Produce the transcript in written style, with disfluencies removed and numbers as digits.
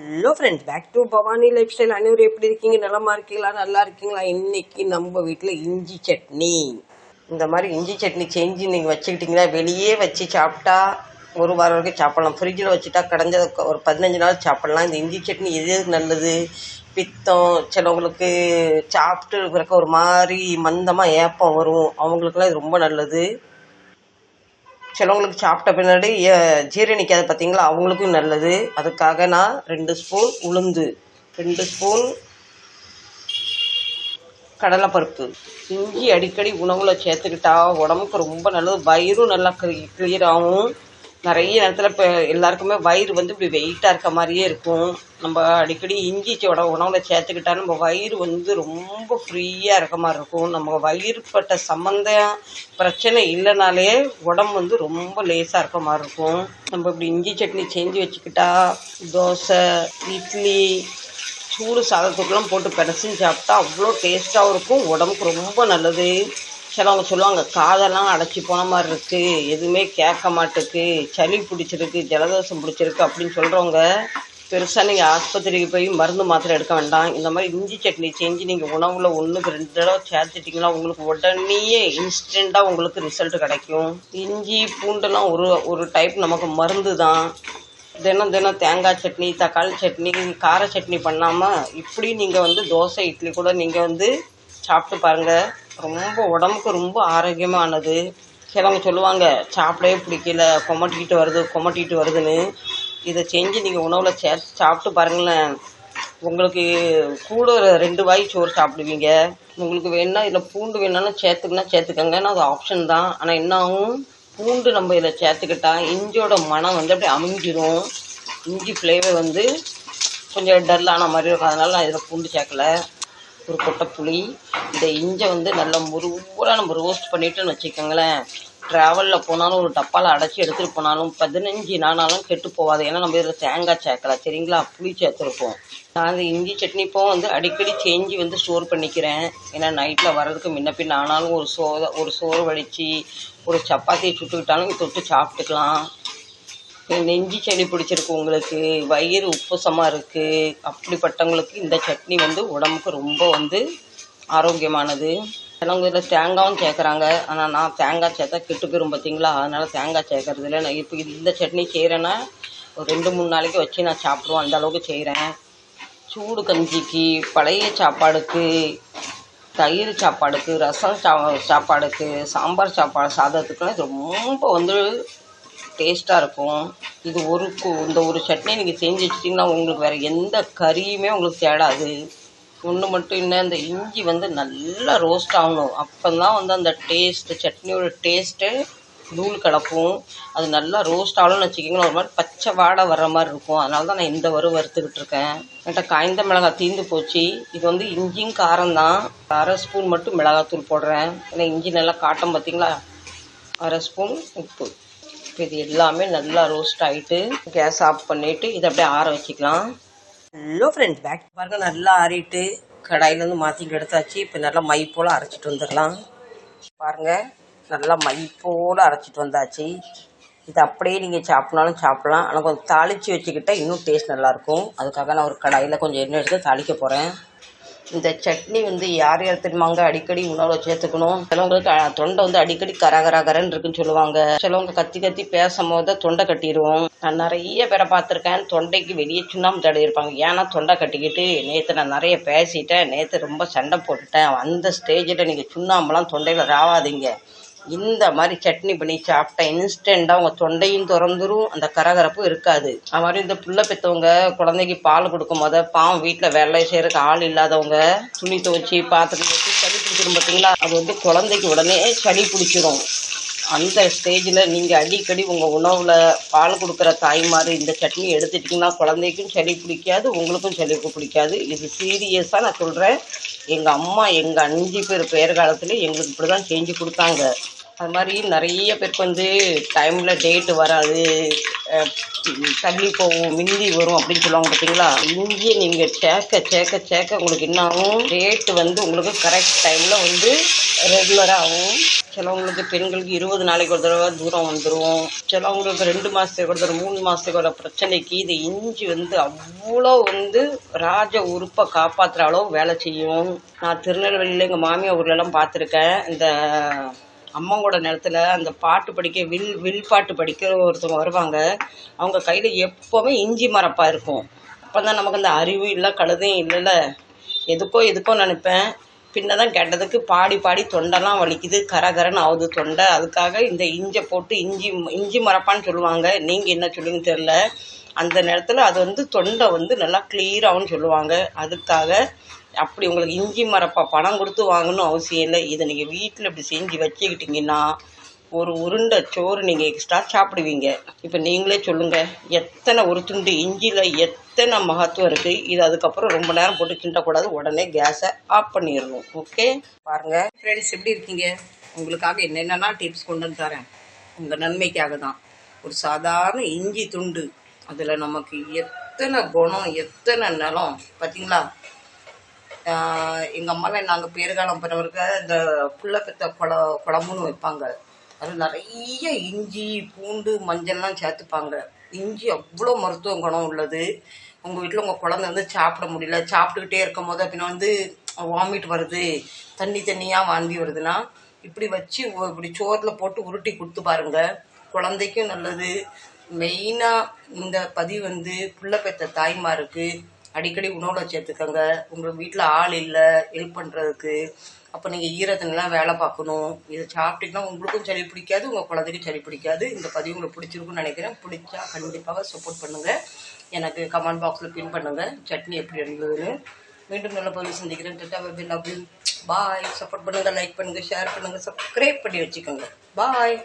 Hello friends, back to Bhavani life style. அனைவரும் எப்படி இருக்கீங்க? நலமா இருக்கீங்களா? நல்லா இருக்கீங்களா? இன்னைக்கு நம்ம வீட்டில் இஞ்சி சட்னி. இந்த மாதிரி இஞ்சி சட்னி செஞ்சு நீங்கள் வச்சுக்கிட்டிங்கன்னா வெளியே வச்சு சாப்பிட்டா ஒரு வாரம் வரைக்கும் சாப்பிட்லாம். ஃப்ரிட்ஜில் வச்சுட்டா கடைஞ்ச ஒரு 15 நாள் சாப்பிட்லாம். இந்த இஞ்சி சட்னி எது நல்லது? பித்தம், சிலவங்களுக்கு சாப்பிட்டு பிறக்க ஒரு மாதிரி மந்தமாக ஏப்பம் வரும், அவங்களுக்குலாம் இது ரொம்ப நல்லது. சிலவங்களுக்கு சாப்பிட்ட பின்னாடி ஜீரணிக்காது பார்த்தீங்களா, அவங்களுக்கும் நல்லது. அதுக்காக நான் 2 ஸ்பூன் உளுந்து, 2 ஸ்பூன் கடலைப்பருப்பு, இஞ்சி அடிக்கடி உணவில் சேர்த்துக்கிட்டா உடம்புக்கு ரொம்ப நல்லது. வயிறும் நல்லா கிளியர் ஆகும். நிறைய நேரத்தில் இப்போ எல்லாருக்குமே வயிறு இப்படி வெயிட்டாக இருக்க மாதிரியே இருக்கும். நம்ம அடிக்கடி இஞ்சி உணவில் சேர்த்துக்கிட்டா நம்ம வயிறு ரொம்ப ஃப்ரீயாக இருக்க மாதிரி இருக்கும். நம்ம வயிறுப்பட்ட சம்மந்தம் பிரச்சனை இல்லைனாலே உடம்பு ரொம்ப லேசாக இருக்க மாதிரி இருக்கும். நம்ம இப்படி இஞ்சி சட்னி செஞ்சு வச்சுக்கிட்டா தோசை, இட்லி, சூடு சாதத்துக்கெல்லாம் போட்டு பிணைச்சின்னு சாப்பிட்டா அவ்வளோ டேஸ்ட்டாகவும் இருக்கும், உடம்புக்கு ரொம்ப நல்லது. சிலவங்க சொல்லுவாங்க, காதெல்லாம் அடைச்சி போன மாதிரி இருக்குது, எதுவுமே கேட்க மாட்டேக்கு, சளி பிடிச்சிருக்கு, ஜலதோஷம் பிடிச்சிருக்கு அப்படின்னு சொல்கிறவங்க பெருசாக நீங்கள் ஆஸ்பத்திரிக்கு போய் மருந்து மாத்திரை எடுக்க வேண்டாம். இந்த மாதிரி இஞ்சி சட்னி செஞ்சு நீங்கள் உணவில் 1க்கு 2 தடவை சேர்த்துட்டிங்கன்னா உங்களுக்கு உடனேயே இன்ஸ்டண்ட்டாக உங்களுக்கு ரிசல்ட் கிடைக்கும். இஞ்சி பூண்டுலாம் ஒரு டைப் நமக்கு மருந்து தான். தினம் தேங்காய் சட்னி, தக்காளி சட்னி, கார சட்னி பண்ணாமல் இப்படி நீங்கள் தோசை, இட்லி கூட நீங்கள் சாப்பிட்டு பாருங்கள். ரொம்ப உடம்புக்கு ரொம்ப ஆரோக்கியமானது. சிலவங்க சொல்லுவாங்க, சாப்பிடவே பிடிக்கல, கொமட்டிட்டு வருதுன்னு. இதை செஞ்சு நீங்கள் உணவில் சாப்பிட்டு பாருங்களேன். உங்களுக்கு கூட ஒரு 2 வாய் சோறு சாப்பிடுவீங்க. உங்களுக்கு வேணுன்னா இதில் பூண்டு வேணும்னா சேர்த்துக்கங்க, அது ஆப்ஷன் தான். ஆனால் என்ன ஆகும், பூண்டு நம்ம இதில் சேர்த்துக்கிட்டா இஞ்சியோட மனம் அப்படியே அமைஞ்சிரும். இஞ்சி ஃப்ளேவர் கொஞ்சம் டல்லான மாதிரி இருக்கும். அதனால் நான் இதில் பூண்டு சேர்க்கல. ஒரு கொட்டை புளி, இந்த இஞ்சை நல்லா முருகலாக நம்ம ரோஸ்ட் பண்ணிவிட்டுன்னு வச்சுக்கோங்களேன். ட்ராவலில் போனாலும் ஒரு டப்பாவில் அடைச்சி எடுத்துகிட்டு போனாலும் 15 நாளாலும் கெட்டு போகாது. ஏன்னா நம்ம இதில் தேங்காய் சேர்க்கல, சரிங்களா, புளி சேர்த்துருக்கோம். நான் இந்த இஞ்சி சட்னி இப்போ அடிக்கடி செஞ்சு ஸ்டோர் பண்ணிக்கிறேன். ஏன்னா நைட்டில் வர்றதுக்கு முன்ன பின் ஆனாலும் ஒரு சோறு வடித்து ஒரு சப்பாத்தியை சுட்டுக்கிட்டாலும் தொட்டு சாப்பிட்டுக்கலாம். நெஞ்சு சளி பிடிச்சிருக்கு, உங்களுக்கு வயிறு உப்புசமாக இருக்குது, அப்படிப்பட்டவங்களுக்கு இந்த சட்னி உடம்புக்கு ரொம்ப ஆரோக்கியமானது. சிலவங்க இதில் தேங்காயும் சேர்க்குறாங்க. ஆனால் நான் தேங்காய் சேர்த்தா கெட்டு போயிடும் பார்த்தீங்களா, அதனால் தேங்காய் சேர்க்கறது இல்லை. நான் இப்போ இந்த சட்னி செய்கிறேன்னா ஒரு 2-3 நாளைக்கு வச்சு நான் சாப்பிடுவோம், அந்த அளவுக்கு செய்கிறேன். சூடு கஞ்சிக்கு, பழைய சாப்பாடுக்கு, தயிர் சாப்பாடுக்கு, ரசம் சாப்பாடுக்கு, சாம்பார் சாதத்துக்குலாம் ரொம்ப டேஸ்ட்டாக இருக்கும். இது இந்த ஒரு சட்னி நீங்கள் செஞ்சு வச்சிட்டிங்கன்னா உங்களுக்கு வேறு எந்த கறியுமே உங்களுக்கு தேடாது. ஒன்று மட்டும் இல்லை, இந்த இஞ்சி நல்லா ரோஸ்ட் ஆகணும். அப்போ தான் அந்த சட்னியோட டேஸ்ட்டு நூல் கலக்கும். அது நல்லா ரோஸ்ட் ஆகணும்னு வச்சுக்கிங்கன்னா ஒரு மாதிரி பச்சை வாடை வர்ற மாதிரி இருக்கும். அதனால தான் நான் இந்த வறுத்துக்கிட்டு இருக்கேன். என்கிட்ட காய்ந்த மிளகாய் தீர்ந்து போச்சு. இது இஞ்சியும் காரம் தான். 1/2 ஸ்பூன் மட்டும் மிளகாத்தூள் போடுறேன். ஏன்னா இஞ்சி நல்லா காட்டும் பார்த்தீங்களா. 1/2 ஸ்பூன் உப்பு. இது எல்லாமே நல்லா ரோஸ்ட் ஆகிட்டு கேஸ் ஆஃப் பண்ணிவிட்டு இதை அப்படியே ஆற வச்சுக்கலாம். ஹலோ ஃப்ரெண்ட்ஸ், பேக் பாருங்கள், நல்லா ஆறிட்டு கடாயிலேருந்து மாற்றிட்டு எடுத்தாச்சு. இப்போ நல்லா மை போல் அரைச்சிட்டு வந்துடலாம். பாருங்கள், நல்லா மை போல் அரைச்சிட்டு வந்தாச்சு. இது அப்படியே நீங்கள் சாப்பிட்னாலும் சாப்பிட்லாம். ஆனால் கொஞ்சம் தாளித்து வச்சுக்கிட்டால் இன்னும் டேஸ்ட் நல்லாயிருக்கும். அதுக்காக நான் ஒரு கடாயில் கொஞ்சம் எண்ணெய் எடுத்து தாளிக்க போகிறேன். இந்த சட்னி யார் தெரியுமாங்க அடிக்கடி உணவில் சேர்த்துக்கணும். சிலவங்களுக்கு தொண்டை அடிக்கடி கரகரன்னு இருக்குன்னு சொல்லுவாங்க. சிலவங்க கத்தி பேசும்போது தொண்டை கட்டிடுவோம். நான் நிறைய பேரை பார்த்துருக்கேன், தொண்டைக்கு வெளியே சுண்ணாம்பு தடவி இருப்பாங்க. ஏன்னா தொண்டை கட்டிக்கிட்டு நேற்று நான் நிறைய பேசிட்டேன், நேற்று ரொம்ப சண்டை போட்டுட்டேன். அந்த ஸ்டேஜில் நீங்கள் சுண்ணாம்பெல்லாம் தொண்டையில் ராவாதீங்க. இந்த மாதிரி சட்னி பண்ணி சாப்பிட்டா இன்ஸ்டண்ட்டாக உங்கள் தொண்டையும் திறந்துரும், அந்த கரகரப்பும் இருக்காது. அது மாதிரி இந்த புள்ள பெற்றவங்க குழந்தைக்கு பால் கொடுக்கும் போது பாவம் வீட்டில் வேலை செய்கிறதுக்கு ஆள் இல்லாதவங்க துணி துவைச்சி பாத்திரம் வச்சு சளி பிடிச்சிடும் பார்த்தீங்களா, அது குழந்தைக்கு உடனே சளி பிடிச்சிரும். அந்த ஸ்டேஜில் நீங்கள் அடிக்கடி உங்கள் உணவில் பால் கொடுக்குற தாய்மார் இந்த சட்னி எடுத்துட்டிங்கன்னா குழந்தைக்கும் சளி பிடிக்காது, உங்களுக்கும் சளிக்கு பிடிக்காது. இது சீரியஸாக நான் சொல்கிறேன். எங்கள் அம்மா எங்கள் 5 பேர் காலத்தில் எங்களுக்கு இப்படி தான் செஞ்சு கொடுத்தாங்க. அது மாதிரி நிறைய பேருக்கு டைமில் டேட்டு வராது, தள்ளி போகும், மிந்தி வரும் அப்படின்னு சொல்லுவாங்க பார்த்தீங்களா. இங்கேயே நீங்கள் சேர்க்க உங்களுக்கு என்ன ஆகும், டேட்டு உங்களுக்கு கரெக்ட் டைமில் ரெகுலராக ஆகும். சிலவங்களுக்கு பெண்களுக்கு 20 நாளைக்கு ஒரு தடவை தூரம் வந்துடும். சிலவங்களுக்கு 2 மாதத்துக்கு ஒரு தடவை 3 மாதத்துக்கு ஒரு பிரச்சனைக்கு இந்த இஞ்சி வந்து அவ்வளோ வந்து ராஜ உறுப்பை காப்பாற்றுற அளவு வேலை செய்யும். நான் திருநெல்வேலியில் எங்கள் மாமியார் ஊர்லலாம் பார்த்துருக்கேன். இந்த அம்மாவோட நிலத்துல அந்த பாட்டு படிக்க வில் பாட்டு படிக்கிற ஒருத்தவங்க வருவாங்க. அவங்க கையில் எப்போவுமே இஞ்சி மரப்பா இருக்கும். அப்போ தான் நமக்கு அந்த அறிவு இல்லை கழுதையும் இல்லைல்ல, எதுக்கோ நினைப்பேன். பின்னதான் கேட்டதுக்கு பாடி பாடி தொண்டெல்லாம் வலிக்குது, கரகரன்னு ஆகுது தொண்டை. அதுக்காக இந்த இஞ்சை போட்டு இஞ்சி மரப்பான்னு சொல்லுவாங்க. நீங்கள் என்ன சொல்லுங்கன்னு தெரில. அந்த நேரத்தில் அது வந்து தொண்டை வந்து நல்லா கிளியராகும்னு சொல்லுவாங்க. அதுக்காக அப்படி உங்களுக்கு இஞ்சி மரப்பா பணம் கொடுத்து வாங்கணும் அவசியம் இல்லை. இதை நீங்கள் வீட்டில் இப்படி செஞ்சு வச்சுக்கிட்டிங்கன்னா ஒரு உருண்டை சோறு நீங்கள் எக்ஸ்ட்ரா சாப்பிடுவீங்க. இப்போ நீங்களே சொல்லுங்கள், எத்தனை ஒரு துண்டு இஞ்சியில் எத்தனை மகத்துவம் இருக்குது. இது அதுக்கப்புறம் ரொம்ப நேரம் போட்டு கிண்டக்கூடாது, உடனே கேஸை ஆஃப் பண்ணிடணும். ஓகே, பாருங்கள் ஃப்ரெண்ட்ஸ், எப்படி இருக்கீங்க? உங்களுக்காக என்னென்னா டிப்ஸ் கொண்டு வந்து தரேன். உங்கள் நன்மைக்காக தான். ஒரு சாதாரண இஞ்சி துண்டு, அதில் நமக்கு எத்தனை குணம், எத்தனை நலம் பார்த்தீங்களா? எங்கள் அம்மாலாம் நாங்கள் பேறுகாலம் பண்ணவருக்கு இந்த புள்ள பெத்த குழம்புன்னு வைப்பாங்க. அது நிறைய இஞ்சி பூண்டு மஞ்சள்லாம் சேர்த்துப்பாங்க. இஞ்சி அவ்வளோ மருத்துவ குணம் உள்ளது. உங்கள் வீட்டில் உங்கள் குழந்தை வந்து சாப்பிட முடியல, சாப்பிட்டுக்கிட்டே இருக்கும் போது அப்படின்னா வந்து வாமிட் வருது, தண்ணியாக வாந்தி வருதுன்னா இப்படி வச்சு இப்படி சோறில் போட்டு உருட்டி கொடுத்து பாருங்கள். குழந்தைக்கும் நல்லது. மெயினாக இந்த பதிவு வந்து புள்ள பெத்த தாய்மாருக்கு அடிக்கடி உணவில் சேர்த்துக்கங்க. உங்கள் வீட்டில் ஆள் இல்லை ஹெல்ப் பண்ணுறதுக்கு, அப்போ நீங்கள் ஈரத்தினெலாம் வேலை பார்க்கணும். இதை சாப்பிட்டீங்கன்னா உங்களுக்கும் சளி பிடிக்காது, உங்கள் குழந்தைக்கும் சளி பிடிக்காது. இந்த பதிவு உங்களுக்கு பிடிச்சிருக்குன்னு நினைக்கிறேன். பிடிச்சா கண்டிப்பாக சப்போர்ட் பண்ணுங்கள். எனக்கு கமெண்ட் பாக்ஸில் பின் பண்ணுங்கள் சட்னி எப்படி இருந்ததுன்னு. மீண்டும் நல்ல பதிவு சந்திக்கிறேன். Love you. பாய். சப்போர்ட் பண்ணுங்கள், லைக் பண்ணுங்கள், ஷேர் பண்ணுங்கள், சப்ஸ்கிரைப் பண்ணி வச்சுக்கோங்க. பாய்.